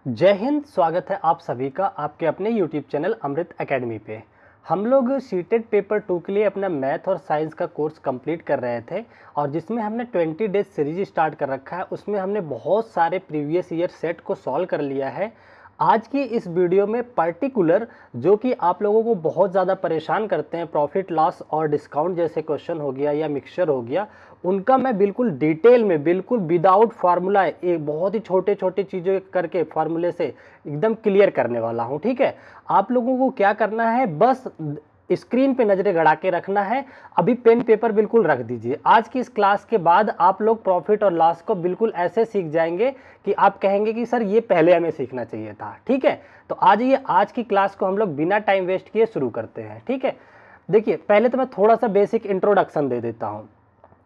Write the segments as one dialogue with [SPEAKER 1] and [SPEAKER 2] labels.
[SPEAKER 1] जय हिंद। स्वागत है आप सभी का आपके अपने YouTube चैनल अमृत एकेडमी पे। हम लोग सीटेट पेपर 2 के लिए अपना मैथ और साइंस का कोर्स कंप्लीट कर रहे थे और जिसमें हमने 20 डेज सीरीज स्टार्ट कर रखा है। उसमें हमने बहुत सारे प्रीवियस ईयर सेट को सॉल्व कर लिया है। आज की इस वीडियो में पर्टिकुलर जो कि आप लोगों को बहुत ज़्यादा परेशान करते हैं, प्रॉफिट लॉस और डिस्काउंट जैसे क्वेश्चन हो गया या मिक्सचर हो गया, उनका मैं बिल्कुल डिटेल में, बिल्कुल विदाउट फार्मूला, एक बहुत ही छोटे छोटे चीज़ों करके फार्मूले से एकदम क्लियर करने वाला हूं। ठीक है, आप लोगों को क्या करना है, बस स्क्रीन पे नजरें गड़ा के रखना है। अभी पेन पेपर बिल्कुल रख दीजिए। आज की इस क्लास के बाद आप लोग प्रॉफिट और लॉस को बिल्कुल ऐसे सीख जाएंगे कि आप कहेंगे कि सर ये पहले हमें सीखना चाहिए था। ठीक है, तो आज की क्लास को हम लोग बिना टाइम वेस्ट किए शुरू करते हैं। ठीक है, देखिए पहले तो मैं थोड़ा सा बेसिक इंट्रोडक्शन दे देता हूँ,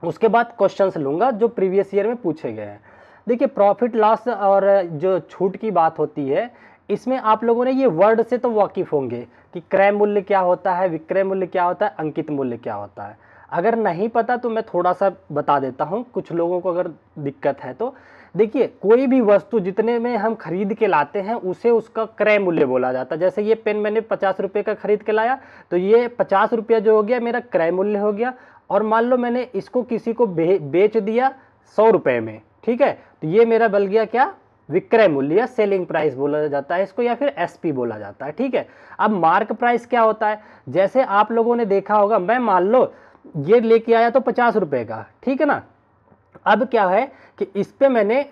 [SPEAKER 1] उसके बाद क्वेश्चंस लूंगा जो प्रीवियस ईयर में पूछे गए हैं। देखिए प्रॉफिट लॉस और जो छूट की बात होती है, इसमें आप लोगों ने ये वर्ड से तो वाकिफ होंगे कि क्रय मूल्य क्या होता है, विक्रय मूल्य क्या होता है, अंकित मूल्य क्या होता है। अगर नहीं पता तो मैं थोड़ा सा बता देता हूँ, कुछ लोगों को अगर दिक्कत है तो। देखिए कोई भी वस्तु जितने में हम खरीद के लाते हैं उसे उसका क्रय मूल्य बोला जाता है। जैसे ये पेन मैंने 50 रुपये का खरीद के लाया तो ये 50 रुपया जो हो गया मेरा क्रय मूल्य हो गया। और मान लो मैंने इसको किसी को बेच दिया 100 रुपये में, ठीक है, तो ये मेरा बन गया क्या, विक्रय मूल्य या सेलिंग प्राइस बोला जाता है इसको, या फिर एसपी बोला जाता है। ठीक है, अब मार्क प्राइस क्या होता है, जैसे आप लोगों ने देखा होगा, मैं मान लो ये लेके आया तो 50 रुपये का, ठीक है ना। अब क्या है कि इस पे मैंने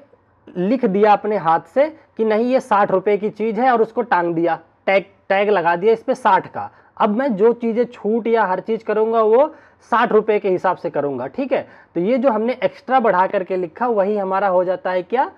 [SPEAKER 1] लिख दिया अपने हाथ से कि नहीं ये 60 रुपये की चीज है और उसको टांग दिया, टैग लगा दिया इस पे 60 का। अब मैं जो चीजें छूट या हर चीज करूंगा वो 60 रुपये के हिसाब से करूंगा। ठीक है, तो ये जो हमने एक्स्ट्रा बढ़ा करके लिखा वही हमारा हो जाता है क्या,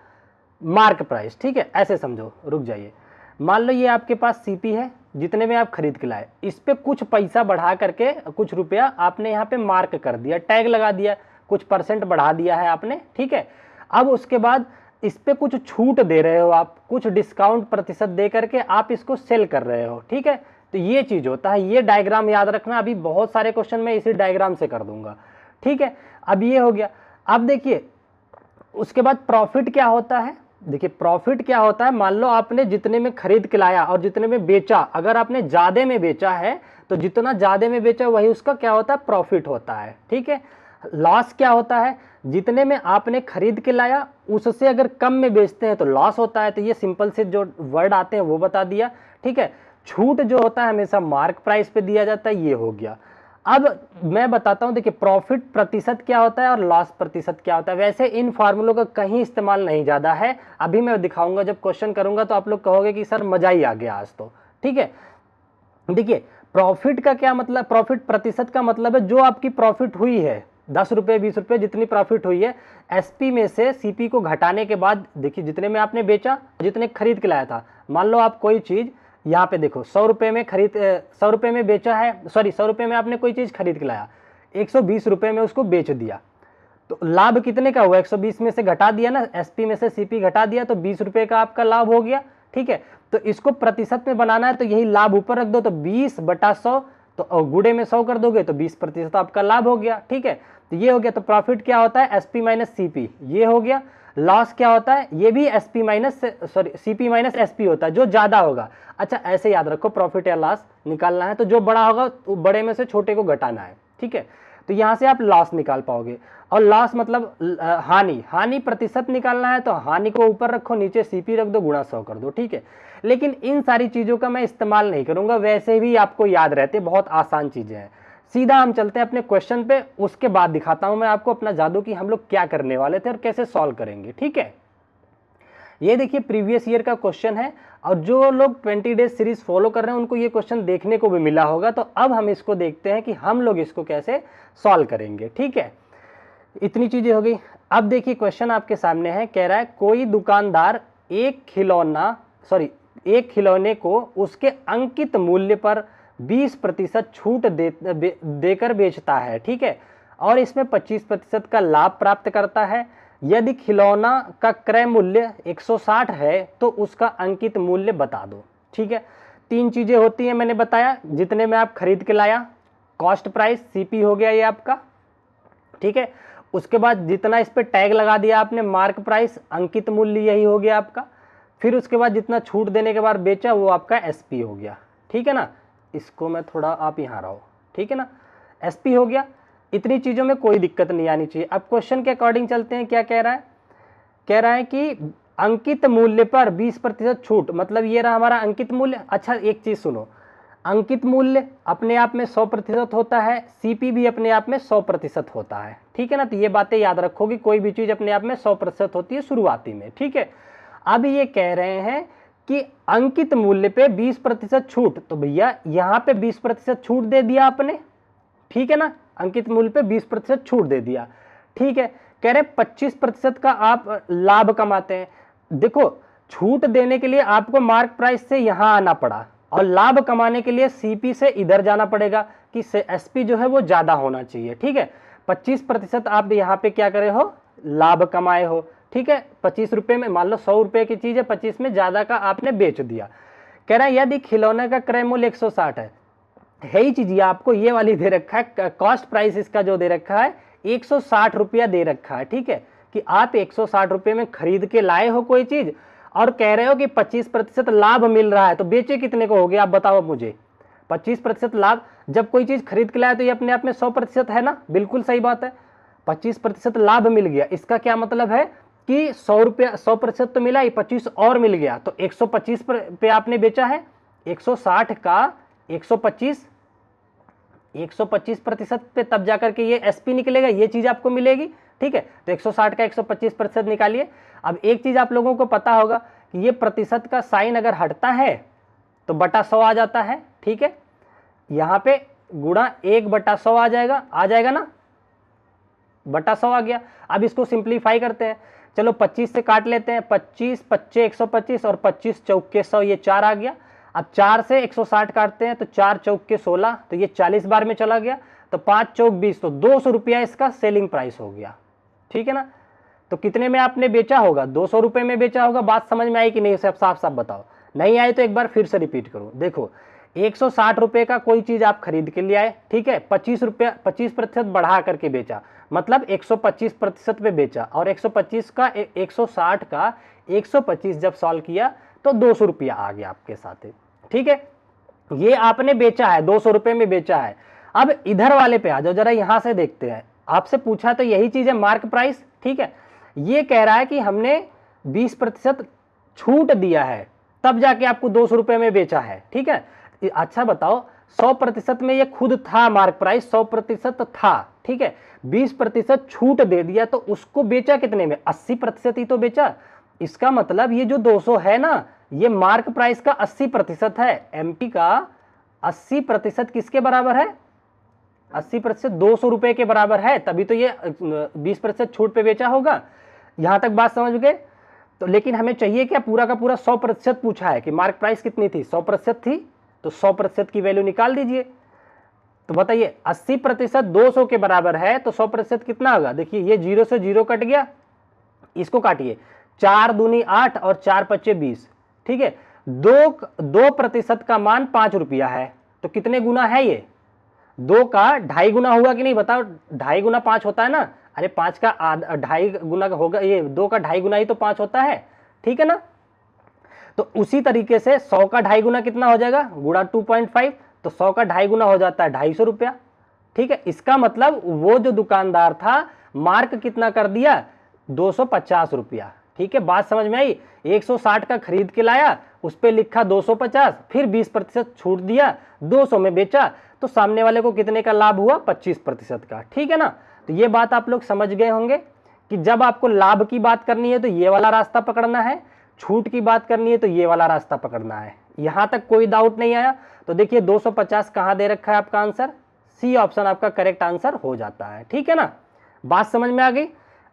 [SPEAKER 1] मार्क प्राइस। ठीक है, ऐसे समझो, रुक जाइए। मान लो ये आपके पास सीपी है, जितने में आप खरीद के लाए, इस पे कुछ पैसा बढ़ा करके, कुछ रुपया आपने यहाँ पे मार्क कर दिया, टैग लगा दिया, कुछ परसेंट बढ़ा दिया है आपने। ठीक है, अब उसके बाद इस पे कुछ छूट दे रहे हो आप, कुछ डिस्काउंट प्रतिशत दे करके आप इसको सेल कर रहे हो। ठीक है, तो ये चीज होता है। ये डायग्राम याद रखना, अभी बहुत सारे क्वेश्चन मैं इसी डायग्राम से कर दूंगा। ठीक है, अब ये हो गया। अब देखिए उसके बाद प्रॉफिट क्या होता है। देखिए प्रॉफिट क्या होता है, मान लो आपने जितने में खरीद के लाया और जितने में बेचा, अगर आपने ज्यादा में बेचा है तो जितना ज्यादा में बेचा वही उसका क्या होता है, प्रॉफिट होता है। ठीक है, लॉस क्या होता है, जितने में आपने खरीद के लाया उससे अगर कम में बेचते हैं तो लॉस होता है। तो ये सिंपल से जो वर्ड आते हैं वो बता दिया। ठीक है, छूट जो होता है हमेशा मार्क प्राइस पे दिया जाता है, ये हो गया। अब मैं बताता हूं, देखिए प्रॉफिट प्रतिशत क्या होता है और लॉस प्रतिशत क्या होता है। वैसे इन फार्मूलों का कहीं इस्तेमाल नहीं ज्यादा है, अभी मैं दिखाऊंगा, जब क्वेश्चन करूंगा तो आप लोग कहोगे कि सर मजा ही आ गया आज तो। ठीक है, देखिए प्रॉफिट का क्या मतलब, प्रॉफिट प्रतिशत का मतलब है जो आपकी प्रॉफिट हुई है, 10 रुपये 20 रुपये जितनी प्रॉफिट हुई है, एसपी में से सीपी को घटाने के बाद, देखिए जितने में आपने बेचा, जितने खरीद के लाया था। मान लो आप कोई चीज यहाँ पे देखो 100 रुपये में 100 रुपये में बेचा है, सॉरी 100 रुपये में आपने कोई चीज खरीद के लाया, 120 रुपये में उसको बेच दिया, तो लाभ कितने का हुआ, 120 में से घटा दिया ना, एसपी में से सीपी घटा दिया, तो 20 रुपये का आपका लाभ हो गया। ठीक है, तो इसको प्रतिशत में बनाना है तो यही लाभ ऊपर रख दो, तो 20/100, तो गुड़े में 100 कर दोगे तो 20% आपका लाभ हो गया। ठीक है, तो ये हो गया। तो प्रॉफिट क्या होता है, एसपी माइनस सीपी, ये हो गया। लॉस क्या होता है, ये भी SP minus, sorry CP minus SP होता है, जो ज्यादा होगा। अच्छा ऐसे याद रखो, प्रॉफिट या लॉस निकालना है तो जो बड़ा होगा बड़े में से छोटे को घटाना है। ठीक है, तो यहां से आप लॉस निकाल पाओगे। और लॉस मतलब हानि प्रतिशत निकालना है तो हानि को ऊपर रखो, नीचे सीपी रख दो, गुणा 100 कर दो। ठीक है, लेकिन इन सारी चीजों का मैं इस्तेमाल नहीं करूंगा, वैसे भी आपको याद रहते, बहुत आसान चीजें हैं। सीधा हम चलते हैं अपने क्वेश्चन पे, उसके बाद दिखाता हूं मैं आपको अपना जादू कि हम लोग क्या करने वाले थे और कैसे सॉल्व करेंगे। ठीक है, ये देखिए प्रीवियस ईयर का क्वेश्चन है और जो लोग 20 डेज सीरीज फॉलो कर रहे हैं उनको ये क्वेश्चन देखने को भी मिला होगा। तो अब हम इसको देखते हैं कि हम लोग इसको कैसे सॉल्व करेंगे। ठीक है, इतनी चीजें हो गई। अब देखिए क्वेश्चन आपके सामने है, कह रहा है कोई दुकानदार एक खिलौने को उसके अंकित मूल्य पर 20% छूट देकर बेचता है। ठीक है, और इसमें 25% का लाभ प्राप्त करता है। यदि खिलौना का क्रय मूल्य 160 है तो उसका अंकित मूल्य बता दो। ठीक है, तीन चीजें होती हैं मैंने बताया, जितने में आप खरीद के लाया, कॉस्ट प्राइस सीपी हो गया ये आपका। ठीक है, उसके बाद जितना इस पे टैग लगा दिया आपने, मार्क प्राइस, अंकित मूल्य, यही हो गया आपका। फिर उसके बाद जितना छूट देने के बाद बेचा वो आपका एसपी हो गया, ठीक है ना। इसको मैं थोड़ा, आप यहाँ रहो, ठीक है ना, एसपी हो गया। इतनी चीज़ों में कोई दिक्कत नहीं आनी चाहिए। अब क्वेश्चन के अकॉर्डिंग चलते हैं, क्या कह रहा है, कह रहा है कि अंकित मूल्य पर 20% छूट, मतलब ये रहा हमारा अंकित मूल्य। अच्छा एक चीज़ सुनो, अंकित मूल्य अपने आप में 100% होता है, सीपी भी अपने आप में 100% होता है, ठीक है ना। तो ये बातें याद रखो कि कोई भी चीज़ अपने आप में 100% होती है शुरुआती में, ठीक है। अब ये कह रहे हैं कि अंकित मूल्य पे 20% छूट, तो भैया यहाँ पे 20% छूट दे दिया आपने, ठीक है ना, अंकित मूल्य पे 20% छूट दे दिया, ठीक है। कह रहे 25% का आप लाभ कमाते हैं। देखो छूट देने के लिए आपको मार्क प्राइस से यहां आना पड़ा और लाभ कमाने के लिए सीपी से इधर जाना पड़ेगा कि एसपी जो है वो ज्यादा होना चाहिए, ठीक है। 25% आप यहाँ पे क्या करे हो, लाभ कमाए हो, ठीक है। 25 रुपए में, मान लो 100 रुपए की चीज है, 25 में ज्यादा का आपने बेच दिया। कह रहा है यदि खिलौने का क्रय मूल्य 160 है ही चीज, आपको ये वाली दे रखा है, कॉस्ट प्राइस इसका जो दे रखा है 160 रुपया दे रखा है, ठीक है, कि आप 160 रुपये में खरीद के लाए हो कोई चीज और कह रहे हो कि 25% लाभ मिल रहा है, तो बेचे कितने को हो गया आप बताओ मुझे। 25% लाभ, जब कोई चीज खरीद के लाए तो ये अपने आप में 100% है ना, बिल्कुल सही बात है। 25% लाभ मिल गया, इसका क्या मतलब है कि 100 रुपया, 100% तो मिला ही, 25 और मिल गया, तो 125 पे आपने बेचा है। 160 का 125% पे तब जाकर के ये एसपी निकलेगा, ये चीज आपको मिलेगी, ठीक है। तो 160 का 125% निकालिए। अब एक चीज आप लोगों को पता होगा कि ये प्रतिशत का साइन अगर हटता है तो बटा 100 आ जाता है, ठीक है। यहां पे गुणा 1/100 आ जाएगा ना, बटा 100 आ गया। अब इसको सिंप्लीफाई करते हैं, चलो 25 से काट लेते हैं, 25 25 125 और 25 चौके 100, ये 4 आ गया। अब 4 से 160 काटते हैं तो 4 चौके 16, तो ये 40 बार में चला गया, तो 5 चौक 20, तो 200 रुपया इसका सेलिंग प्राइस हो गया, ठीक है ना। तो कितने में आपने बेचा होगा, 200 रुपये में बेचा होगा। बात समझ में आई कि नहीं, सब साफ साफ बताओ। नहीं आई तो एक बार फिर से रिपीट करूं। देखो 160 रुपये का कोई चीज आप खरीद के लिए आए, ठीक है, 25% बढ़ा करके बेचा, मतलब 125% पे बेचा, और 125 का 160 का 125 जब सॉल्व किया तो 200 रुपया आ गया आपके साथ, ठीक है। ये आपने बेचा है, 200 रुपये में बेचा है। अब इधर वाले पे आ जाओ, जरा यहां से देखते हैं। आपसे पूछा तो यही चीज है, मार्क प्राइस, ठीक है। ये कह रहा है कि हमने 20% छूट दिया है, तब जाके आपको 200 रुपये में बेचा है, ठीक है। अच्छा बताओ, 100% में ये खुद था मार्क प्राइस, 100% था, ठीक है। 20% छूट दे दिया तो उसको बेचा कितने में, 80% ही तो बेचा। इसका मतलब ये जो 200 है ना, ये मार्क प्राइस का 80% है। एमटी का 80% किसके बराबर है, 80% 200 रुपए के बराबर है, तभी तो ये 20% छूट पे बेचा होगा। यहां तक बात समझ गए। तो लेकिन हमें चाहिए क्या, पूरा का पूरा 100% पूछा है कि मार्क प्राइस कितनी थी, 100% थी, तो 100% की वैल्यू निकाल दीजिए। तो बताइए 80% 200 के बराबर है, तो 100% कितना होगा। देखिए ये 0 से 0 कट गया, इसको काटिए, 4 दूनी 8 और 4 पच्चे 20, ठीक है। 2% का मान 5 रुपया है, तो कितने गुना है ये, 2 का 2.5 गुना हुआ कि नहीं बताओ। 2.5 गुना 5 होता है ना, अरे 5 का 2.5 गुना होगा, ये 2 का 2.5 गुना ही तो 5 होता है, ठीक है ना। तो उसी तरीके से 100 का 2.5 गुना कितना हो जाएगा, गुणा 2.5, तो 100 का 2.5 गुना हो जाता है 250 रुपया, ठीक है। इसका मतलब वो जो दुकानदार था मार्क कितना कर दिया, 250 रुपया, ठीक है। बात समझ में आई। 160 का खरीद के लाया, उस पर लिखा 250, फिर 20% छूट दिया, 200 में बेचा, तो सामने वाले को कितने का लाभ हुआ, 25% का, ठीक है ना। तो ये बात आप लोग समझ गए होंगे कि जब आपको लाभ की बात करनी है तो ये वाला रास्ता पकड़ना है, छूट की बात करनी है तो ये वाला रास्ता पकड़ना है। यहां तक कोई डाउट नहीं आया। तो देखिए 250 कहां दे रखा है आपका आंसर, सी ऑप्शन आपका करेक्ट आंसर हो जाता है, ठीक है ना। बात समझ में आ गई।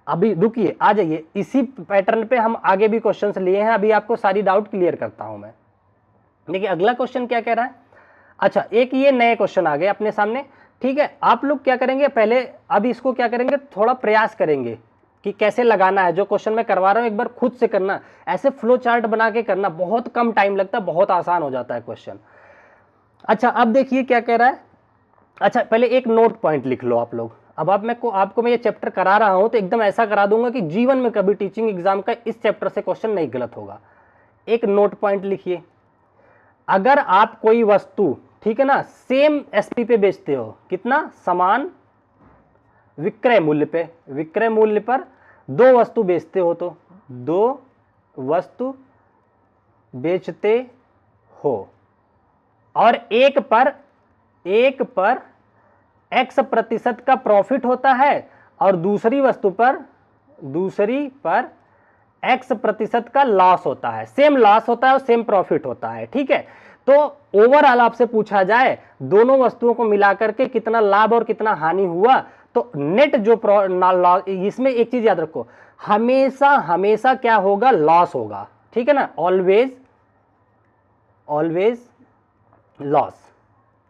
[SPEAKER 1] अभी रुकिए, आ जाइए, इसी पैटर्न पे हम आगे भी क्वेश्चंस लिए हैं, अभी आपको सारी डाउट क्लियर करता हूं मैं। देखिए अगला क्वेश्चन क्या कह रहा है। अच्छा एक ये नए क्वेश्चन आ गए अपने सामने, ठीक है। आप लोग क्या करेंगे, पहले अभी इसको क्या करेंगे, थोड़ा प्रयास करेंगे कि कैसे लगाना है। जो क्वेश्चन मैं करवा रहा हूं एक बार खुद से करना, ऐसे फ्लो चार्ट बना के करना, बहुत कम टाइम लगता है, बहुत आसान हो जाता है क्वेश्चन। अच्छा अब देखिए क्या कह रहा है। अच्छा पहले एक नोट पॉइंट लिख लो आप लोग। अब आपको मैं ये चैप्टर करा रहा हूं तो एकदम ऐसा करा दूंगा कि जीवन में कभी टीचिंग एग्जाम का इस चैप्टर से क्वेश्चन नहीं गलत होगा। एक नोट पॉइंट लिखिए, अगर आप कोई वस्तु, ठीक है ना, सेम एसपी पे बेचते हो, कितना, समान विक्रय मूल्य पे, विक्रय मूल्य पर दो वस्तु बेचते हो, तो दो वस्तु बेचते हो और एक पर x प्रतिशत का प्रॉफिट होता है और दूसरी पर x प्रतिशत का लॉस होता है, सेम लॉस होता है और सेम प्रॉफिट होता है, ठीक है। तो ओवरऑल आपसे पूछा जाए दोनों वस्तुओं को मिलाकर के कितना लाभ और कितना हानि हुआ, तो नेट जो इसमें एक चीज याद रखो, हमेशा क्या होगा, लॉस होगा, ठीक है ना, ऑलवेज लॉस।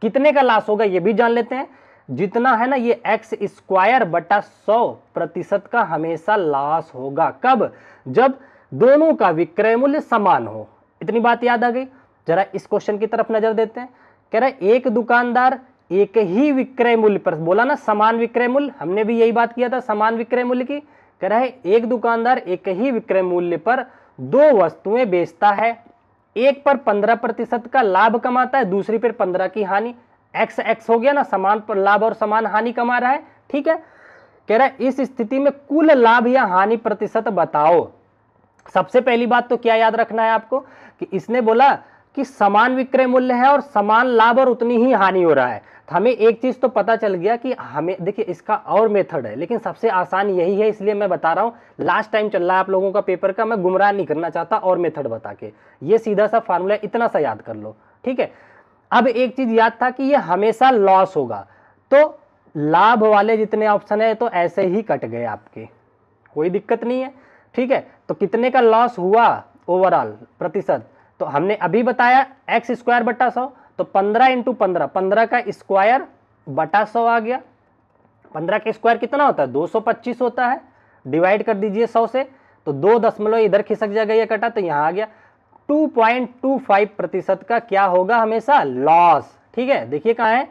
[SPEAKER 1] कितने का लॉस होगा ये भी जान लेते हैं, जितना है ना ये x² बटा 100% का हमेशा लॉस होगा। कब? जब दोनों का विक्रय मूल्य समान हो। इतनी बात याद आ गई। जरा इस क्वेश्चन की तरफ नजर देते हैं। कह रहा है एक दुकानदार एक ही विक्रय मूल्य पर, बोला ना समान विक्रय मूल्य, हमने भी यही बात किया था समान विक्रय मूल्य की। कह रहा है एक दुकानदार एक ही विक्रय मूल्य पर दो वस्तुएं बेचता है, एक पर 15% का लाभ कमाता है, दूसरी पर 15 की हानि। x हो गया ना, समान पर लाभ और समान हानि कमा रहा है, ठीक है। कह रहा है इस स्थिति में कुल लाभ या हानि प्रतिशत बताओ। सबसे पहली बात तो क्या याद रखना है आपको कि इसने बोला कि समान विक्रय मूल्य है और समान लाभ और उतनी ही हानि हो रहा है। तो हमें एक चीज तो पता चल गया कि हमें, देखिए इसका और मेथड है लेकिन सबसे आसान यही है, इसलिए मैं बता रहा हूं। लास्ट टाइम चल रहा है आप लोगों का पेपर का, मैं गुमराह नहीं करना चाहता और मेथड बता के। ये सीधा सा फार्मूला इतना सा याद कर लो, ठीक है। अब एक चीज याद था कि ये हमेशा लॉस होगा, तो लाभ वाले जितने ऑप्शन है तो ऐसे ही कट गए आपके, कोई दिक्कत नहीं है, ठीक है। तो कितने का लॉस हुआ ओवरऑल प्रतिशत, तो हमने अभी बताया x² बटा 100, तो 15 × 15, 15 का स्क्वायर बटा 100 आ गया। 15 का स्क्वायर कितना होता है, 225 होता है। डिवाइड कर दीजिए 100 से, तो 2 दशमलव इधर खिसक जाएगा, ये कटा तो यहाँ आ गया। 2.25% का क्या होगा, हमेशा लॉस, ठीक है। देखिए कहाँ है,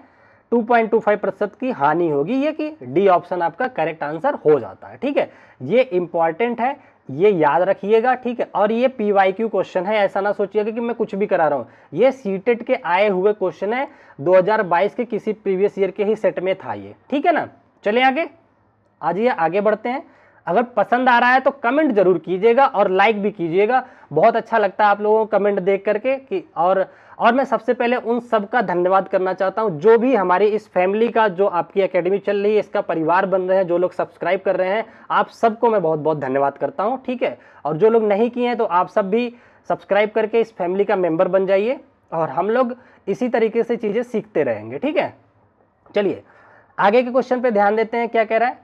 [SPEAKER 1] 2.25% की हानि होगी, ये कि डी ऑप्शन आपका करेक्ट आंसर हो जाता है, ठीक है। ये इंपॉर्टेंट है, ये याद रखिएगा, ठीक है। और ये PYQ क्वेश्चन है, ऐसा ना सोचिएगा कि मैं कुछ भी करा रहा हूं, ये सीटेट के आए हुए क्वेश्चन है, 2022 के किसी प्रीवियस ईयर के ही सेट में था ये, ठीक है ना। चले आगे, आज आगे बढ़ते हैं। अगर पसंद आ रहा है तो कमेंट जरूर कीजिएगा और लाइक भी कीजिएगा, बहुत अच्छा लगता है आप लोगों को कमेंट देख करके कि और मैं सबसे पहले उन सब का धन्यवाद करना चाहता हूं जो भी हमारी इस फैमिली का, जो आपकी एकेडमी चल रही है, इसका परिवार बन रहे हैं, जो लोग सब्सक्राइब कर रहे हैं, आप सबको मैं बहुत बहुत धन्यवाद करता हूं, ठीक है। और जो लोग नहीं किए हैं तो आप सब भी सब्सक्राइब करके इस फैमिली का मेंबर बन जाइए और हम लोग इसी तरीके से चीजें सीखते रहेंगे, ठीक है। चलिए आगे के क्वेश्चन पे ध्यान देते हैं। क्या कह रहा है,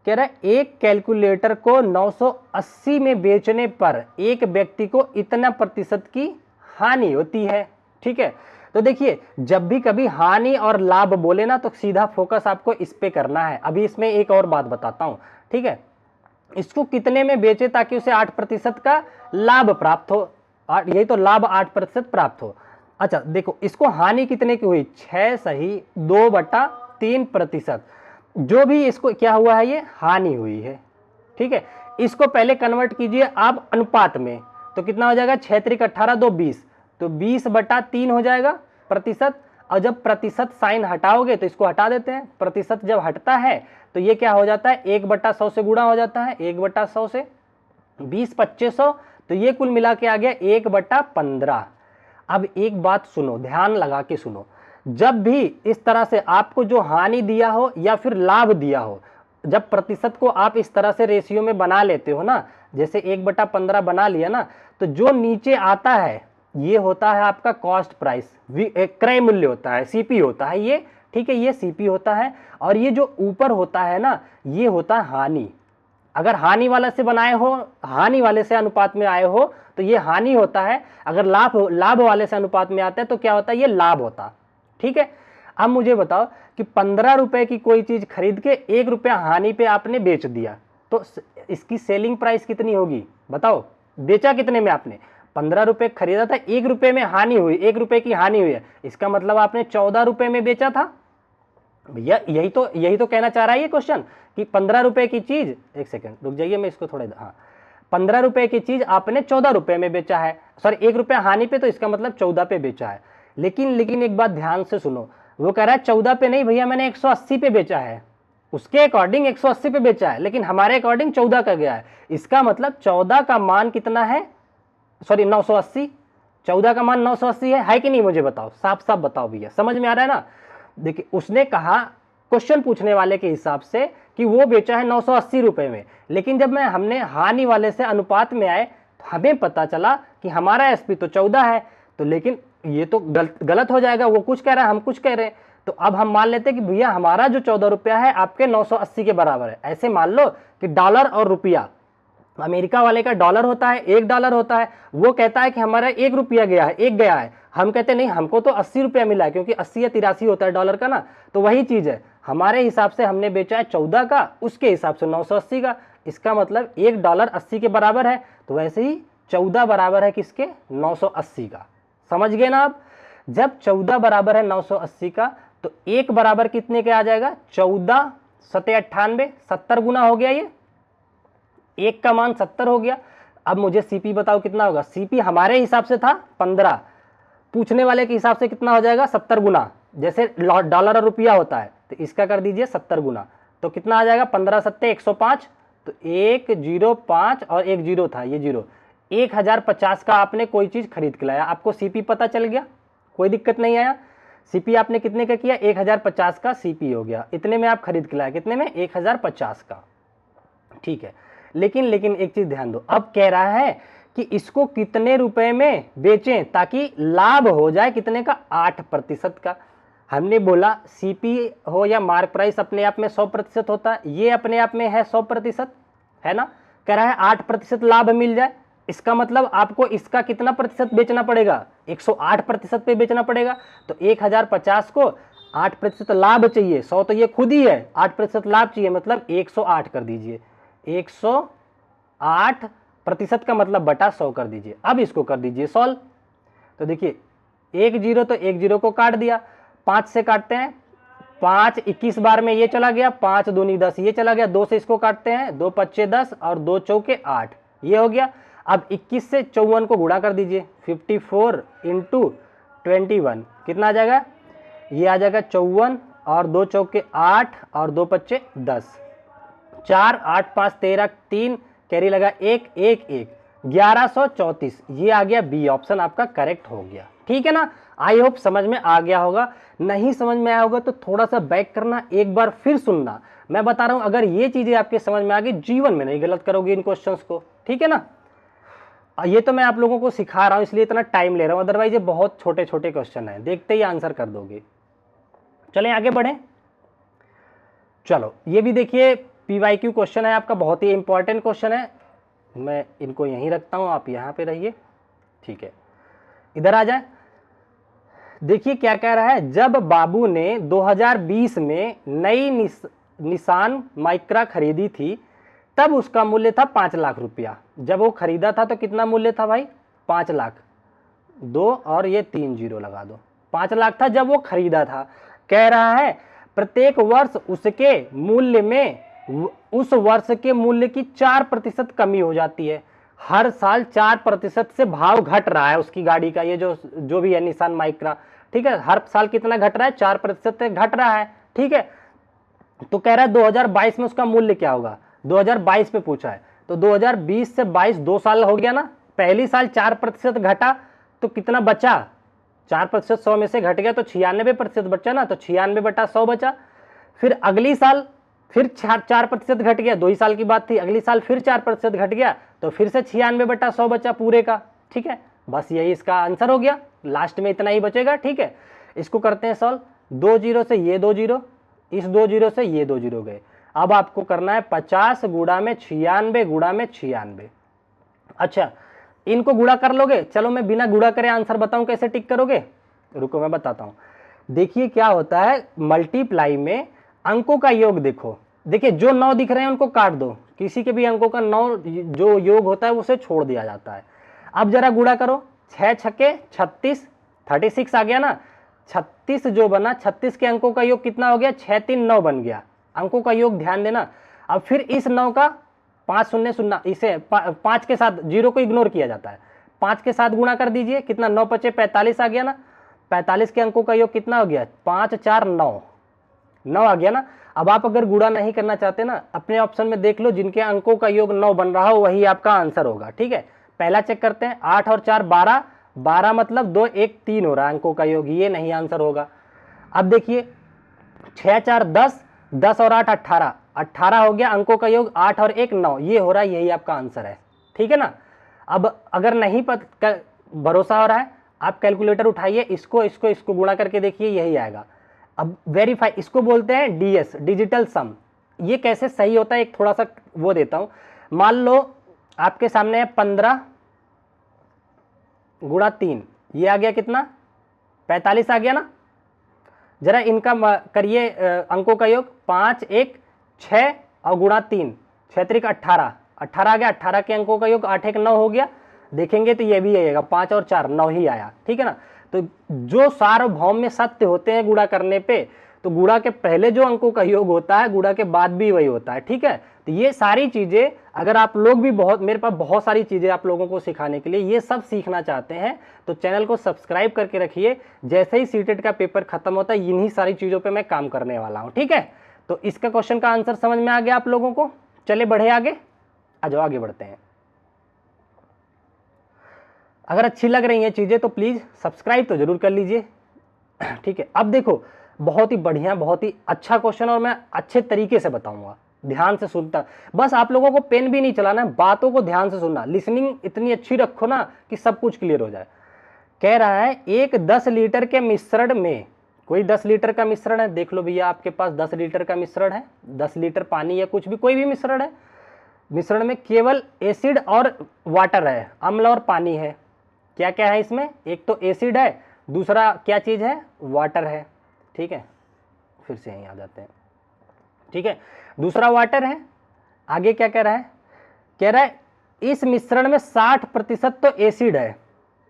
[SPEAKER 1] कह रहा है एक कैलकुलेटर को 980 में बेचने पर एक व्यक्ति को इतना प्रतिशत की हानि होती है, ठीक है। तो देखिए जब भी कभी हानि और लाभ बोले ना तो सीधा फोकस आपको इस पे करना है। अभी इसमें एक और बात बताता हूं, ठीक है। इसको कितने में बेचे ताकि उसे 8% का लाभ प्राप्त हो, यही तो लाभ 8% प्राप्त हो। अच्छा देखो इसको हानि कितने की हुई, 6 सही 2/3%, जो भी इसको क्या हुआ है, ये हानि हुई है, ठीक है। इसको पहले कन्वर्ट कीजिए आप अनुपात में, तो कितना हो जाएगा, 6 × 18 2 20, तो 20/3 हो जाएगा प्रतिशत। और जब प्रतिशत साइन हटाओगे तो इसको हटा देते हैं, प्रतिशत जब हटता है तो ये क्या हो जाता है, 1/100 से गुणा हो जाता है, 1/100 से 20 2500, तो ये कुल मिला के आ गया 1/15। अब एक बात सुनो, ध्यान लगा के सुनो, जब भी इस तरह से आपको जो हानि दिया हो या फिर लाभ दिया हो, जब प्रतिशत को आप इस तरह से रेशियो में बना लेते हो ना, जैसे 1/15 बना लिया ना, तो जो नीचे आता है ये होता है आपका कॉस्ट प्राइस, क्रय मूल्य होता है, CP होता है ये, ठीक है, ये CP होता है। और ये जो ऊपर होता है ना, ये होता है हानि। अगर हानि वाले से बनाए हो, हानि वाले से अनुपात में आए हो तो ये हानि होता है, अगर लाभ वाले से अनुपात में आता है तो क्या होता है, ये लाभ होता, ठीक है। अब मुझे बताओ कि 15 रुपए की कोई चीज खरीद के 1 रुपया हानि पे आपने बेच दिया, तो इसकी सेलिंग प्राइस कितनी होगी बताओ, बेचा कितने में आपने, 15 रुपए खरीदा था, 1 रुपए में हानि हुई, 1 रुपए की हानि हुई है, इसका मतलब आपने 14 रुपए में बेचा था भैया। यही तो कहना चाह रहा है ये क्वेश्चन कि 15 रुपए की चीज, एक सेकंड रुक जाइए मैं इसको थोड़ा, हाँ, 15 रुपए की चीज आपने 14 रुपए में बेचा है, सॉरी 1 रुपया हानि पे, तो इसका मतलब 14 पे बेचा है। लेकिन एक बात ध्यान से सुनो, वो कह रहा है 14 पे नहीं भैया, मैंने 180 पे बेचा है। उसके अकॉर्डिंग 180 पे बेचा है, लेकिन हमारे अकॉर्डिंग 14 का गया है। इसका मतलब 14 का मान कितना है, सॉरी 980, 14 का मान 980 है कि नहीं? मुझे बताओ, साफ साफ बताओ भैया, समझ में आ रहा है ना? देखिए उसने कहा क्वेश्चन पूछने वाले के हिसाब से कि वो बेचा है 980 रुपए में, लेकिन जब हमने हानि वाले से अनुपात में आए तो हमें पता चला कि हमारा एसपी तो 14 है। तो लेकिन ये तो गलत हो जाएगा, वो कुछ कह रहा है, हम कुछ कह रहे हैं। तो अब हम मान लेते हैं कि भैया हमारा जो 14 रुपया है आपके 980 के बराबर है। ऐसे मान लो कि डॉलर और रुपया, अमेरिका वाले का डॉलर होता है, $1 होता है, वो कहता है कि हमारा 1 रुपया गया है, एक गया है। हम कहते नहीं, हमको तो 80 रुपया मिला है, क्योंकि 80 या 83 होता है डॉलर का ना। तो वही चीज है, हमारे हिसाब से हमने बेचा है 14 का, उसके हिसाब से 980 का। इसका मतलब $1 80 के बराबर है, तो वैसे ही 14 बराबर है किसके? 980 का। समझ गए ना आप? जब 14 बराबर है 980 का, तो 1 बराबर कितने के आ जाएगा? 14 सते 98, 70 गुना हो गया, ये 1 का मान 70 हो गया। अब मुझे सीपी बताओ कितना होगा? सीपी हमारे हिसाब से था 15, पूछने वाले के हिसाब से कितना हो जाएगा? 70 गुना। जैसे डॉलर और रुपया होता है, तो इसका कर दीजिए 70 गुना, तो कितना आ जाएगा? 15 सत्ते 105, तो 105 और 1 जीरो था, ये जीरो, 1050 का आपने कोई चीज खरीद के लाया, आपको सीपी पता चल गया, कोई दिक्कत नहीं आया। सीपी आपने कितने का किया? 1050 का सीपी हो गया, इतने में आप खरीद के लाया, कितने में? 1050 का, ठीक है। लेकिन एक चीज ध्यान दो, अब कह रहा है कि इसको कितने रुपए में बेचें ताकि लाभ हो जाए, कितने का? 8% का। हमने बोला सीपी हो या मार्क प्राइस अपने आप में 100% होता है, ये अपने आप में है 100%, है ना? कह रहा है 8% लाभ मिल जाए, इसका मतलब आपको इसका कितना प्रतिशत बेचना पड़ेगा? 108% पे बेचना पड़ेगा। तो 1050 को 8% लाभ चाहिए, 100 तो ये खुद ही है, 8% लाभ चाहिए, मतलब 108 कर दीजिए, 108% का मतलब बटा 100 कर दीजिए। अब इसको कर दीजिए सॉल्व। तो देखिए 1 जीरो, तो 1 जीरो को काट दिया, 5 से काटते हैं, 5 21 बार में ये चला गया, 5 दूनी 10 ये चला गया, 2 से इसको काटते हैं, 2 पच्चे 10 और 2 चौके 8, ये हो गया। अब 21 से 54 को गुणा कर दीजिए, 54 इंटू 21 कितना आ जाएगा? ये आ जाएगा 54 और 2 चौके 8 और 2 पच्चे 10, 4 8 5 13 3 कैरी लगा 1 1 1 1134, ये आ गया बी ऑप्शन आपका करेक्ट हो गया। ठीक है ना? आई होप समझ में आ गया होगा। नहीं समझ में आया होगा तो थोड़ा सा बैक करना, एक बार फिर सुनना। मैं बता रहा हूं, अगर ये चीजें आपके समझ में आ गई, जीवन में नहीं गलत करोगे इन क्वेश्चंस को। ठीक है ना? ये तो मैं आप लोगों को सिखा रहा हूं इसलिए इतना टाइम ले रहा हूं, अदरवाइज ये बहुत छोटे छोटे क्वेश्चन है, देखते ही आंसर कर दोगे। चलें आगे बढ़ें। चलो ये भी देखिए पीवाईक्यू क्वेश्चन है आपका, बहुत ही इंपॉर्टेंट क्वेश्चन है। मैं इनको यहीं रखता हूं, आप यहां पे रहिए। ठीक है, इधर आ जाए। देखिए क्या कह रहा है, जब बाबू ने 2020 में नई निसान माइक्रा खरीदी थी तब उसका मूल्य था 5 लाख रुपया। जब वो खरीदा था तो कितना मूल्य था भाई? 5 लाख, 2 और ये 3 जीरो लगा दो, 5 लाख था जब वो खरीदा था। कह रहा है प्रत्येक वर्ष उसके मूल्य में उस वर्ष के मूल्य की 4% कमी हो जाती है। हर साल 4% से भाव घट रहा है उसकी गाड़ी का, ये जो भी है निसान माइक्रा। ठीक है, हर साल कितना घट रहा है? 4% घट रहा है। ठीक है, तो कह रहा है 2022 में उसका मूल्य क्या होगा? 2022 में पूछा है, तो 2020 से 22 2 साल हो गया ना। पहली साल 4% घटा तो कितना बचा? 4% 100 में से घट गया तो 96% बचा ना, तो 96 बटा 100 बचा। फिर अगली साल फिर 4% घट गया, 2 ही साल की बात थी। अगली साल फिर 4% घट गया तो फिर से 96 बटा 100 बचा पूरे का। ठीक है, बस यही इसका आंसर हो गया, लास्ट में इतना ही बचेगा। ठीक है, इसको करते हैं सॉल्व। 2 जीरो से ये 2 जीरो, इस 2 जीरो से ये 2 जीरो गए। अब आपको करना है 50 गुणा में 96 गुणा में 96। अच्छा, इनको गुणा कर लोगे? चलो मैं बिना गुणा करे आंसर बताऊं कैसे टिक करोगे, रुको मैं बताता हूं। देखिए क्या होता है, मल्टीप्लाई में अंकों का योग देखो। देखिए जो 9 दिख रहे हैं उनको काट दो, किसी के भी अंकों का 9 जो योग होता है उसे छोड़ दिया जाता है। अब जरा गुणा करो, 6 छक्के 36, 36 आ गया ना। 36 जो बना, 36 के अंकों का योग कितना हो गया? 6 3 9 बन गया। अंकों का योग ध्यान देना। अब फिर इस 9 का 5 शून्य शून्य, इसे 5 के साथ जीरो को इग्नोर किया जाता है। 5 के साथ गुणा कर दीजिए, कितना 9 पचे 45 आ गया ना। 45 के अंकों का योग कितना हो गया, 5 4 9, 9 आ गया ना। अब आप अगर गुणा नहीं करना चाहते ना, अपने ऑप्शन में देख लो, जिनके अंकों का योग 9 बन रहा हो वही आपका आंसर होगा। ठीक है, पहला चेक करते हैं, 8 और 4 12, 12 मतलब 2 1 3 हो रहा है अंकों का योग, ये नहीं आंसर होगा। अब देखिए 6 4 10, 10 और 8 18, 18 हो गया, अंकों का योग 8 और 1 9, ये हो रहा है, यही आपका आंसर है। ठीक है ना। अब अगर नहीं भरोसा हो रहा है, आप कैलकुलेटर उठाइए, इसको गुणा करके देखिए, यही आएगा। अब वेरीफाई, इसको बोलते हैं डीएस, डिजिटल सम। ये कैसे सही होता है, एक थोड़ा सा वो देता हूं। मान लो आपके सामने है 15 गुणा 3, ये आ गया कितना, 45 आ गया ना। जरा इनका करिए अंकों का योग, 5 1 6 और गुणा 3, 6 3 18, 18 आ गया। 18 के अंकों का योग 8 1 9 हो गया। देखेंगे तो ये भी आएगा, 5 और 4 9 ही आया। ठीक है ना। तो जो सार्वभौम में सत्य होते हैं गुणा करने पे, तो गुणा के पहले जो अंकों का योग होता है, गुणा के बाद भी वही होता है। ठीक है, तो ये सारी चीजें अगर आप लोग भी मेरे पास बहुत सारी चीजें आप लोगों को सिखाने के लिए, ये सब सीखना चाहते हैं तो चैनल को सब्सक्राइब करके रखिए। जैसे ही सीटेट का पेपर खत्म होता है, इन्हीं सारी चीजों पे मैं काम करने वाला हूं। ठीक है, तो इसका क्वेश्चन का आंसर समझ में आ गया आप लोगों को। चले बढ़े आगे, आ जाओ आगे बढ़ते हैं। अगर अच्छी लग रही हैं चीजें तो प्लीज सब्सक्राइब तो जरूर कर लीजिए। ठीक है, अब देखो बहुत ही बढ़िया, बहुत ही अच्छा क्वेश्चन, और मैं अच्छे तरीके से बताऊंगा, ध्यान से सुनता। बस आप लोगों को पेन भी नहीं चलाना है, बातों को ध्यान से सुनना, लिसनिंग इतनी अच्छी रखो ना कि सब कुछ क्लियर हो जाए। कह रहा है एक 10 लीटर के मिश्रण में, कोई 10 लीटर का मिश्रण है, देख लो भैया आपके पास 10 लीटर का मिश्रण है, 10 लीटर पानी या कुछ भी कोई भी मिश्रण है। मिश्रण में केवल एसिड और वाटर है, अम्ल और पानी है। क्या क्या है इसमें, एक तो एसिड है, दूसरा क्या चीज है, वाटर है। ठीक है, फिर से यहीं आ जाते हैं। ठीक है, दूसरा वाटर है। आगे क्या कह रहा है, कह रहा है इस मिश्रण में 60% तो एसिड है।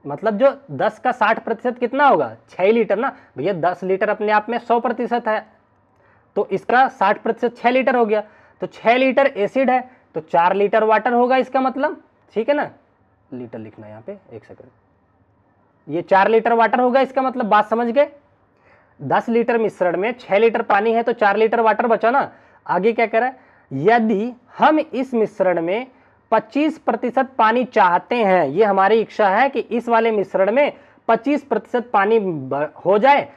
[SPEAKER 1] मतलब जो 10 का 60% कितना होगा, 6 लीटर ना भैया। 10 लीटर अपने आप में 100% है, तो इसका 60% 6 लीटर हो गया। तो 6 लीटर एसिड है तो 4 लीटर वाटर होगा इसका मतलब। ठीक है ना, लीटर लिखना यहाँ पे, एक सेकंड, ये 4 लीटर वाटर होगा इसका मतलब, बात समझ गए। 10 लीटर मिश्रण में 6 लीटर पानी है तो 4 लीटर वाटर बचा ना। आगे क्या कह रहा है, यदि हम इस मिश्रण में 25% पानी चाहते हैं, ये हमारी इच्छा है कि इस वाले मिश्रण में 25% पानी हो जाए,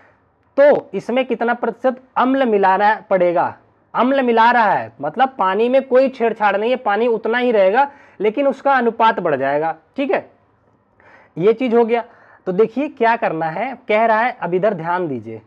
[SPEAKER 1] तो इसमें कितना प्रतिशत अम्ल मिलाना पड़ेगा। अम्ल मिला रहा है मतलब पानी में कोई छेड़छाड़ नहीं है, पानी उतना ही रहेगा लेकिन उसका अनुपात बढ़ जाएगा। ठीक है, ये चीज हो गया। तो देखिए क्या करना है, कह रहा है, अब इधर ध्यान दीजिए,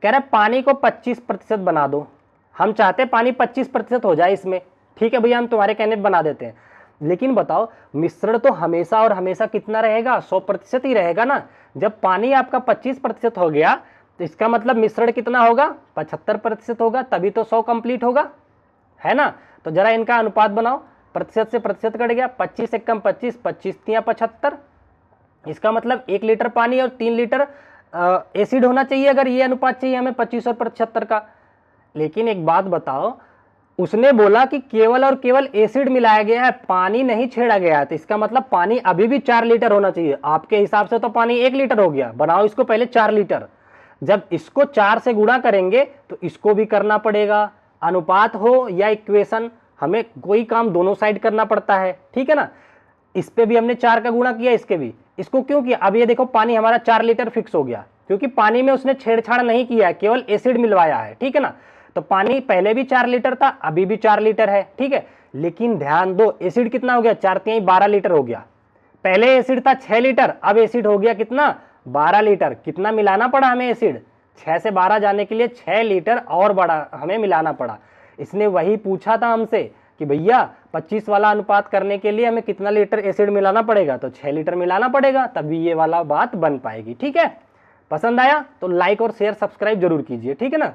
[SPEAKER 1] कह रहा है पानी को 25% बना दो। हम चाहते हैं पानी 25% हो जाए इसमें। ठीक है भैया, हम तुम्हारे कहने पर बना देते हैं, लेकिन बताओ मिश्रण तो हमेशा और हमेशा कितना रहेगा, 100% ही रहेगा ना। जब पानी आपका 25% हो गया तो इसका मतलब मिश्रण कितना होगा, 75% होगा, तभी तो 100 कंप्लीट होगा, है ना। तो जरा इनका अनुपात बनाओ, प्रतिशत से प्रतिशत कट गया, 25 से कम 25, 25 तिया 75। इसका मतलब 1 लीटर पानी और 3 लीटर एसिड होना चाहिए, अगर ये अनुपात चाहिए हमें 25 और 75 का। लेकिन एक बात बताओ, उसने बोला कि केवल और केवल एसिड मिलाया गया है, पानी नहीं छेड़ा गया है, तो इसका मतलब पानी अभी भी 4 लीटर होना चाहिए। आपके हिसाब से तो पानी 1 लीटर हो गया, बनाओ इसको पहले 4 लीटर। जब इसको 4 से गुणा करेंगे तो इसको भी करना पड़ेगा, अनुपात हो या इक्वेशन, हमें कोई काम दोनों साइड करना पड़ता है। ठीक है ना, इस पे भी हमने 4 का गुणा किया, इसके भी। इसको क्यों किया, अब ये देखो पानी हमारा 4 लीटर फिक्स हो गया, क्योंकि पानी में उसने छेड़छाड़ नहीं किया है, केवल एसिड मिलवाया है। ठीक है ना, तो पानी पहले भी 4 लीटर था, अभी भी 4 लीटर है। ठीक है, लेकिन ध्यान दो एसिड कितना हो गया, 4 तिहाई 12 लीटर हो गया। पहले एसिड था 6 लीटर, अब एसिड हो गया कितना, 12 लीटर। कितना मिलाना पड़ा हमें एसिड, 6 से 12 जाने के लिए 6 लीटर और बड़ा हमें मिलाना पड़ा। इसने वही पूछा था हमसे कि भैया 25 वाला अनुपात करने के लिए हमें कितना लीटर एसिड मिलाना पड़ेगा, तो 6 लीटर मिलाना पड़ेगा, तभी ये वाला बात बन पाएगी। ठीक है, पसंद आया तो लाइक और शेयर सब्सक्राइब जरूर कीजिए। ठीक है ना,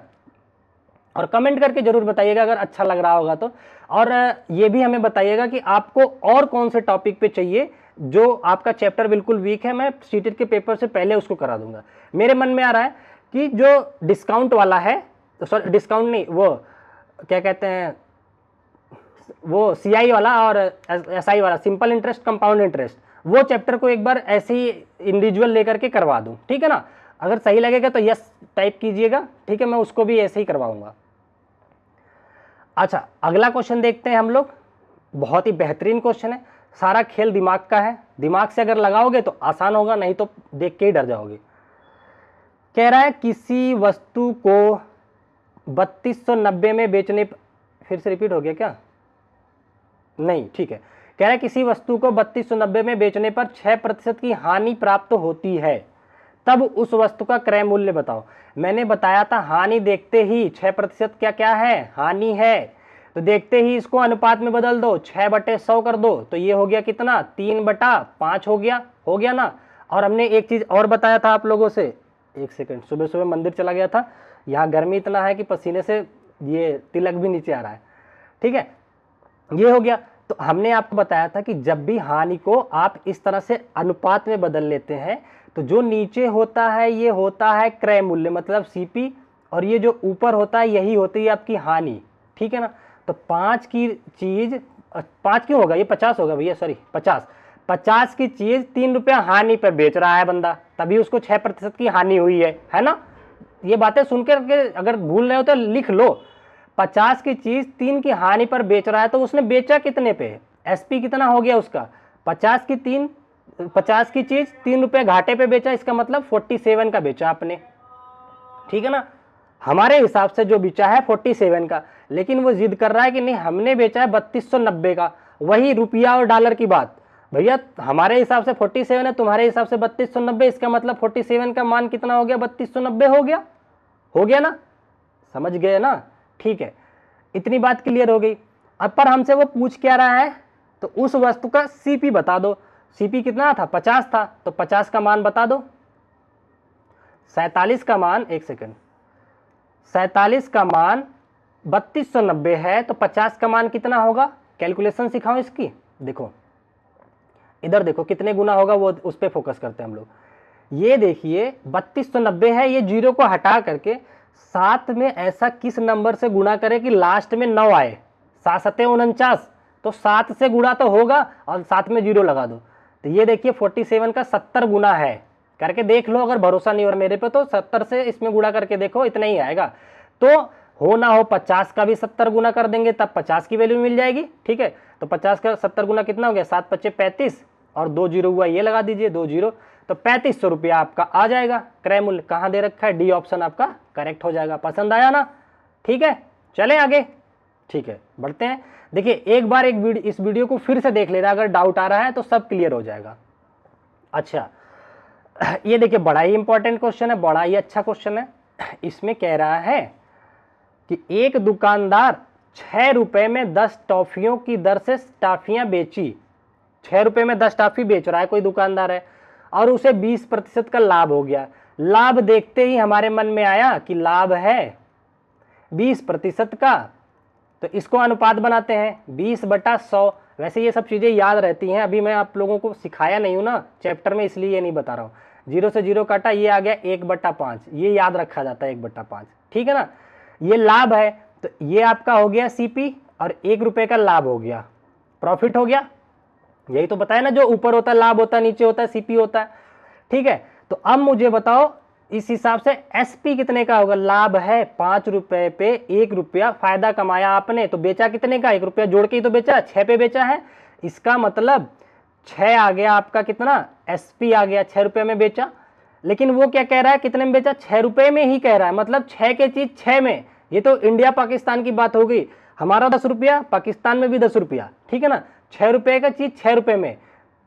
[SPEAKER 1] और कमेंट करके जरूर बताइएगा अगर अच्छा लग रहा होगा तो। और ये भी हमें बताइएगा कि आपको और कौन से टॉपिक पे चाहिए, जो आपका चैप्टर बिल्कुल वीक है, मैं सीटेट के पेपर से पहले उसको करा दूंगा। मेरे मन में आ रहा है कि जो डिस्काउंट वाला है, तो सॉरी डिस्काउंट नहीं, वो क्या कहते हैं, वो CI वाला और SI वाला, सिंपल इंटरेस्ट कंपाउंड इंटरेस्ट, वो चैप्टर को एक बार ऐसे ही इंडिविजुअल लेकर के करवा दूं, ठीक है ना। अगर सही लगेगा तो यस टाइप कीजिएगा, ठीक है, मैं उसको भी ऐसे ही करवाऊंगा। अच्छा, अगला क्वेश्चन देखते हैं हम लोग। बहुत ही बेहतरीन क्वेश्चन है, सारा खेल दिमाग का है, दिमाग से अगर लगाओगे तो आसान होगा, नहीं तो देख के ही डर जाओगे। कह रहा है किसी वस्तु को 3290 में बेचने, फिर से रिपीट हो गया क्या, नहीं ठीक है। कह रहा है किसी वस्तु को 3290 में बेचने पर 6% की हानि प्राप्त होती है, तब उस वस्तु का क्रय मूल्य बताओ। मैंने बताया था हानि देखते ही 6% क्या क्या है, हानि है, तो देखते ही इसको अनुपात में बदल दो, 6/100 कर दो, तो ये हो गया कितना, 3/5 हो गया ना। और हमने एक चीज और बताया था आप लोगों से, एक सेकंड, सुबह सुबह मंदिर चला गया था, यहाँ गर्मी इतना है कि पसीने से ये तिलक भी नीचे आ रहा है, ठीक है, ये हो गया। तो हमने आपको बताया था कि जब भी हानि को आप इस तरह से अनुपात में बदल लेते हैं तो जो नीचे होता है ये होता है क्रय मूल्य मतलब सीपी, और ये जो ऊपर होता है यही होती है आपकी हानि, ठीक है ना। तो 5 की चीज, 5 क्यों होगा, ये 50 होगा भैया, सॉरी 50 की चीज 3 रुपया हानि पर बेच रहा है बंदा, तभी उसको 6% की हानि हुई है ना। ये बातें सुनकर अगर भूल रहे हो तो लिख लो, 50 की चीज 3 की हानि पर बेच रहा है, तो उसने बेचा कितने पे, एसपी कितना हो गया उसका, 50 की चीज 3 रुपए घाटे पे बेचा, इसका मतलब 47 का बेचा आपने, ठीक है ना। हमारे हिसाब से जो बेचा है 47 का, लेकिन वो जिद कर रहा है कि नहीं हमने बेचा है 3290 का। वही रुपया और डॉलर की बात, भैया हमारे हिसाब से 47 है, तुम्हारे हिसाब से 3290, इसका मतलब 47 का मान कितना हो गया, 3290 हो गया ना, समझ गए ना, ठीक है, इतनी बात क्लियर हो गई। अब पर हमसे वो पूछ क्या रहा है, तो उस वस्तु का सीपी बता दो। सीपी कितना था, 50 था, तो 50 का मान बता दो। 47 का मान, एक सेकंड, 47 का मान 3290 है, तो 50 का मान कितना होगा, कैलकुलेशन सिखाओ इसकी। देखो इधर देखो कितने गुना होगा, वो उस पर फोकस करते हैं हम लोग। ये देखिए 3290 है, ये जीरो को हटा करके साथ में ऐसा किस नंबर से गुणा करें कि लास्ट में 9 आए, 7 सते 49, तो 7 से गुणा तो होगा और साथ में जीरो लगा दो। तो ये देखिए 47 का 70 गुना है, करके देख लो, अगर भरोसा नहीं हो रहा मेरे पे तो 70 से इसमें गुणा करके देखो, इतना ही आएगा। तो हो ना हो 50 का भी 70 गुना कर देंगे, तब 50 की वैल्यू मिल जाएगी, ठीक है। तो 50 का 70 गुना कितना हो गया, 7 × 5 = 35, और 2 जीरो हुआ, ये लगा दीजिए 2 जीरो, तो 3500 रुपया आपका आ जाएगा क्रय मूल्य। कहाँ दे रखा है, डी ऑप्शन आपका करेक्ट हो जाएगा। पसंद आया ना, ठीक है, चलें आगे, ठीक है, बढ़ते हैं। देखिए एक बार इस वीडियो को फिर से देख लेना, अगर डाउट आ रहा है तो सब क्लियर हो जाएगा। अच्छा, ये देखिए बड़ा ही इंपॉर्टेंट क्वेश्चन है, बड़ा ही अच्छा क्वेश्चन है। इसमें कह रहा है कि एक दुकानदार 6 रुपए में 10 टॉफियों की दर से टॉफियां बेची, 6 रुपए में 10 टॉफी बेच रहा है कोई दुकानदार है, और उसे 20% का लाभ हो गया। लाभ देखते ही हमारे मन में आया कि लाभ है 20% का, तो इसको अनुपात बनाते हैं 20/100। वैसे ये सब चीज़ें याद रहती हैं, अभी मैं आप लोगों को सिखाया नहीं हूँ ना चैप्टर में, इसलिए ये नहीं बता रहा हूँ। 0 से 0 काटा, ये आ गया 1/5, ये याद रखा जाता है 1/5, ठीक है ना। ये लाभ है, तो ये आपका हो गया सीपी, और 1 रुपये का लाभ हो गया, प्रॉफिट हो गया। यही तो बताया ना, जो ऊपर होता है लाभ होता है, नीचे होता है सीपी होता है, ठीक है। तो अब मुझे बताओ इस हिसाब से एसपी कितने का होगा, लाभ है 5 रुपए पे 1 रुपया फायदा कमाया आपने, तो बेचा कितने का, 1 रुपया जोड़ के ही तो बेचा, 6 पे बेचा है, इसका मतलब 6 आ गया आपका कितना, एसपी आ गया, 6 रुपये में बेचा। लेकिन वो क्या कह रहा है, कितने में बेचा, 6 रुपये में ही कह रहा है, मतलब 6 की चीज 6 में। ये तो इंडिया पाकिस्तान की बात हो गई, हमारा 10 रुपया, पाकिस्तान में भी 10 रुपया, ठीक है ना। 6 रुपये का चीज 6 रुपये में,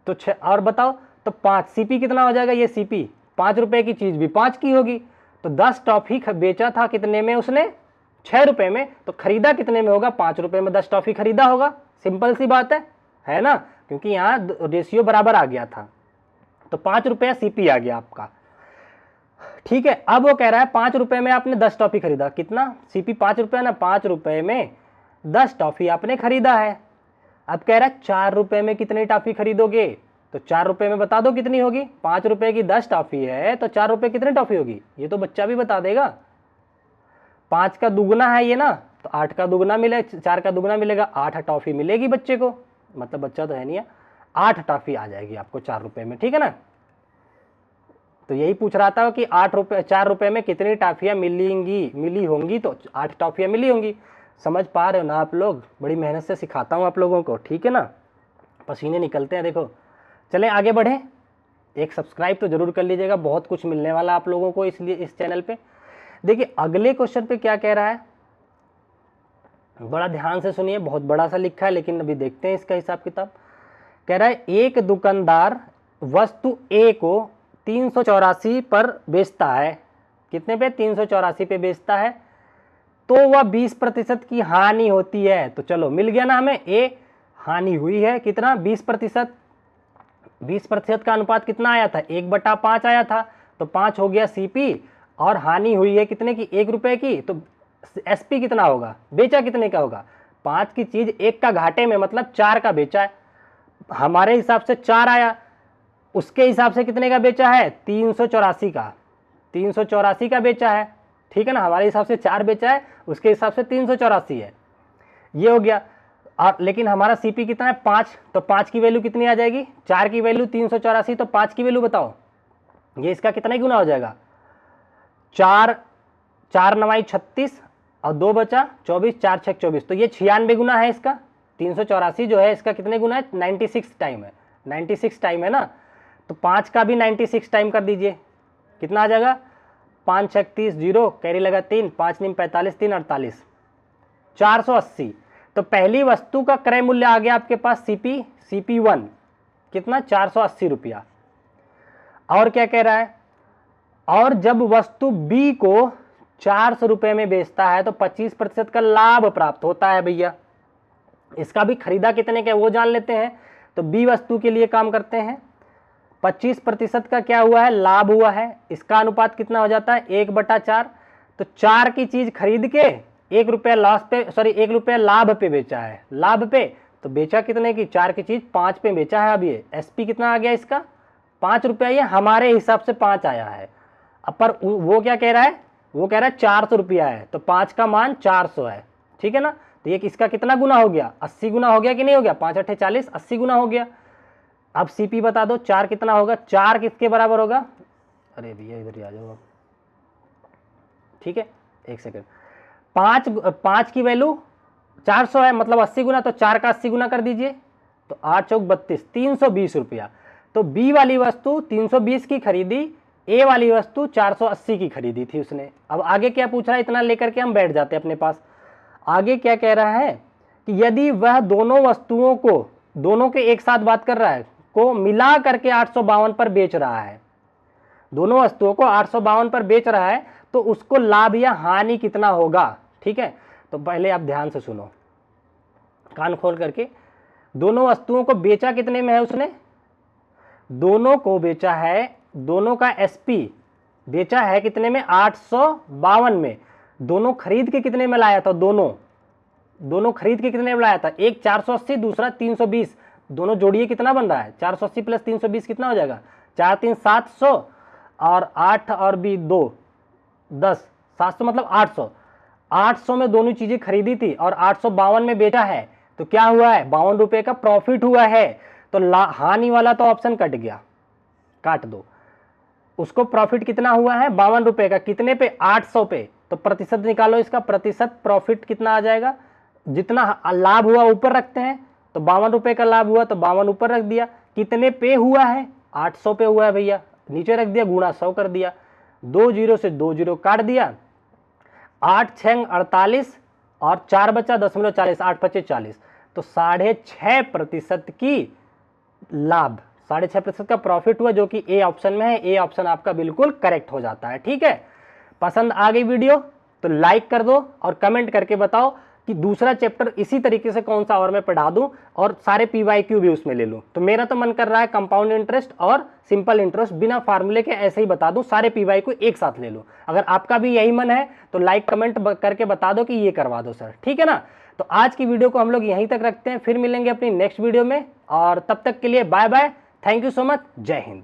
[SPEAKER 1] तो 6 और बताओ, तो 5 सीपी कितना हो जाएगा, ये सीपी 5 रुपये की चीज भी 5 की होगी, तो 10 टॉफी बेचा था कितने में उसने, 6 रुपये में, तो खरीदा कितने में होगा, 5 रुपये में 10 टॉफी खरीदा होगा। सिंपल सी बात है ना, क्योंकि यहाँ रेशियो बराबर आ गया था, तो 5 रुपया सीपी आ गया आपका, ठीक है। अब वो कह रहा है 5 रुपये में आपने 10 टॉफी खरीदा, कितना, सीपी 5 रुपया ना, 5 रुपये में 10 टॉफी आपने खरीदा है। अब कह रहा है 4 रुपये में कितनी टॉफी खरीदोगे, तो 4 रुपये में बता दो कितनी होगी, 5 रुपये की 10 टॉफी है, तो 4 रुपये कितनी टॉफी होगी, ये तो बच्चा भी बता देगा। 5 का दुगना है ये ना, तो 8 का दुगना मिले, 4 का दुगना मिलेगा, 8 टॉफी मिलेगी बच्चे को, मतलब बच्चा तो है नहीं है, 8 टॉफी आ जाएगी आपको 4 रुपये में, ठीक है ना। तो यही पूछ रहा था कि 4 रुपये में कितनी टॉफियाँ मिली होंगी, तो 8 टॉफियाँ मिली होंगी। समझ पा रहे हो ना आप लोग, बड़ी मेहनत से सिखाता हूँ आप लोगों को, ठीक है ना, पसीने निकलते हैं देखो। चलें आगे बढ़ें, एक सब्सक्राइब तो जरूर कर लीजिएगा, बहुत कुछ मिलने वाला आप लोगों को इसलिए इस चैनल पे। देखिए अगले क्वेश्चन पे क्या कह रहा है, बड़ा ध्यान से सुनिए, बहुत बड़ा सा लिखा है लेकिन अभी देखते हैं इसका हिसाब किताब। कह रहा है एक दुकानदार वस्तु ए को 384 पर बेचता है, कितने पे, 384 पे बेचता है, तो वह 20% की हानि होती है। तो चलो मिल गया ना हमें, ए हानि हुई है कितना, 20%। 20% का अनुपात कितना आया था, 1/5 आया था, तो 5 हो गया सीपी, और हानि हुई है कितने की, 1 रुपए की, तो एसपी कितना होगा, बेचा कितने का होगा, 5 की चीज 1 का घाटे में, मतलब 4 का बेचा है। हमारे हिसाब से 4 आया, उसके हिसाब से कितने का बेचा है, 384 का, 384 का बेचा है, ठीक है ना। हमारे हिसाब से 4 बेचा है, उसके हिसाब से 384 है, ये हो गया। लेकिन हमारा सीपी कितना है, 5, तो 5 की वैल्यू कितनी आ जाएगी, 4 की वैल्यू 384, तो 5 की वैल्यू बताओ, ये इसका कितना गुना हो जाएगा, 4 9 36 और 2 बचा 24, 4 6 24, तो ये 96 गुना है इसका। 384 जो है इसका कितने गुना है, 96 टाइम है, 96 टाइम है ना। तो 5 का भी 96 टाइम कर दीजिए, कितना आ जाएगा, 5 6 30 0, कैरी लगा 3, 5 9 45, 3 48, 480। तो पहली वस्तु का क्रय मूल्य आ गया आपके पास CP1 कितना, 480 रुपया। और क्या कह रहा है, और जब वस्तु B को 400 रुपये में बेचता है तो 25% का लाभ प्राप्त होता है। भैया इसका भी खरीदा कितने का वो जान लेते हैं। तो B वस्तु के लिए काम करते हैं, 25% का क्या हुआ है, लाभ हुआ है। इसका अनुपात कितना हो जाता है, 1/4। तो 4 की चीज खरीद के 1 रुपया लॉस पे, सॉरी 1 रुपया लाभ पे बेचा है, लाभ पे। तो बेचा कितने की, 4 की चीज 5 पे बेचा है। अब ये एसपी कितना आ गया इसका, 5 रुपया, ये हमारे हिसाब से 5 आया है। अब पर वो क्या कह रहा है, वो कह रहा है 400 रुपया है, तो 5 का मान 400 है, ठीक है ना। तो ये इसका कितना गुना हो गया, 80 गुना हो गया कि नहीं हो गया, 5 8 40, 80 गुना हो गया। अब सीपी बता दो, 4 कितना होगा, 4 किसके बराबर होगा, अरे भैया इधर ही आ जाओ, ठीक है, एक सेकंड। 5 की वैल्यू 400 है, मतलब 80 गुना, तो 4 का 80 गुना कर दीजिए, तो 8 चौक 32, 320 रुपया। तो बी वाली वस्तु 320 की खरीदी, ए वाली वस्तु 480 की खरीदी थी उसने। अब आगे क्या पूछ रहा है, इतना लेकर के हम बैठ जाते हैं अपने पास। आगे क्या कह रहा है कि यदि वह दोनों वस्तुओं को, दोनों के एक साथ बात कर रहा है, को मिला करके 852 पर बेच रहा है, दोनों वस्तुओं को 852 पर बेच रहा है, तो उसको लाभ या हानि कितना होगा, ठीक है। तो पहले आप ध्यान से सुनो, कान खोल करके। दोनों वस्तुओं को बेचा कितने में है उसने, दोनों को बेचा है, दोनों का एसपी बेचा है कितने में, 852 में। दोनों खरीद के कितने में लाया था, दोनों खरीद के कितने में लाया था, एक 480, दूसरा 320, दोनों जोड़िए कितना बन रहा है, 480 प्लस 320 कितना हो जाएगा, 4 3 700, और 8 और भी 2 10, 700 मतलब 800। 800 में दोनों चीजें खरीदी थी और 852 में बेचा है, तो क्या हुआ है, 52 रुपए का प्रॉफिट हुआ है। तो हानि वाला तो ऑप्शन कट गया, काट दो। उसको प्रॉफिट कितना हुआ है, 52 रुपए का, कितने पे, 800 पे। तो प्रतिशत निकालो इसका, प्रतिशत प्रॉफिट कितना आ जाएगा, जितना लाभ हुआ ऊपर रखते हैं। तो 52 रुपए का लाभ हुआ तो 52 ऊपर रख दिया, कितने पे हुआ है, 800 पे हुआ है भैया, नीचे रख दिया, गुणा 100 कर दिया, 2 जीरो से 2 जीरो काट दिया, 8 6 48 और 4 बचा 0.40, 8 5 40। तो 6.5% की लाभ, 6.5% का प्रॉफिट हुआ, जो कि ए ऑप्शन में है। ए ऑप्शन आपका बिल्कुल करेक्ट हो जाता है, ठीक है। पसंद आ गई वीडियो तो लाइक कर दो और कमेंट करके बताओ कि दूसरा चैप्टर इसी तरीके से कौन सा और मैं पढ़ा दूं और सारे पीवाईक्यू भी उसमें ले लूं। तो मेरा तो मन कर रहा है कंपाउंड इंटरेस्ट और सिंपल इंटरेस्ट बिना फार्मूले के ऐसे ही बता दूं, सारे पीवाईक्यू एक साथ ले लूं। अगर आपका भी यही मन है तो लाइक कमेंट करके बता दो कि ये करवा दो सर, ठीक है ना। तो आज की वीडियो को हम लोग यहीं तक रखते हैं, फिर मिलेंगे अपनी नेक्स्ट वीडियो में, और तब तक के लिए bye bye, thank you so much, जय हिंद।